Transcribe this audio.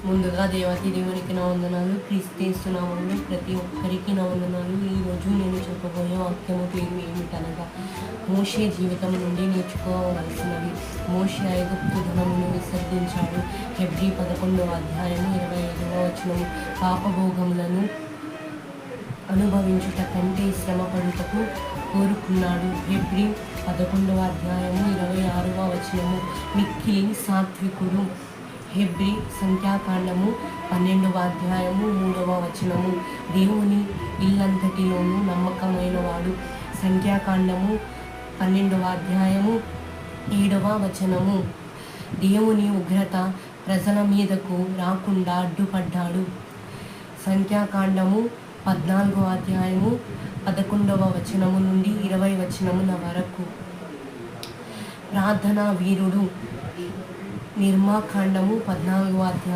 ముందుగా దేవాతి దేవునికి నా వందనాలు. క్రీస్తు నామములో ప్రతి ఒక్కరికి నా వందనాలు. ఈరోజు నేను చెప్పబోయే వాక్యము పేరు ఏమిటనగా, మోషే జీవితం నుండి నేర్చుకోవలసినవి. మోషే ఐగుప్తు ధనమును విసర్జించాడు. హెబ్రీ 11వ అధ్యాయము 25వ వచనము. పాపభోగములను అనుభవించుట కంటే శ్రమ పడుటకు కోరుకున్నాడు. హెబ్రీ 11వ అధ్యాయము 26వ వచనము. మిక్కిలి సాత్వికుడు. హెబ్రీ సంఖ్యాకాండము 12వ అధ్యాయము 3వ వచనము. దేవుని ఇల్లంతటిలోనూ నమ్మకమైన వాడు. సంఖ్యాకాండము 12వ అధ్యాయము 7వ వచనము. దేవుని ఉగ్రత ప్రజల మీదకు రాకుండా అడ్డుపడ్డాడు. సంఖ్యాకాండము 14వ అధ్యాయము 11వ వచనము నుండి 20వ వచనముల వరకు. ప్రార్థనా వీరుడు. నిర్మాకాండము 14వ అధ్యాయం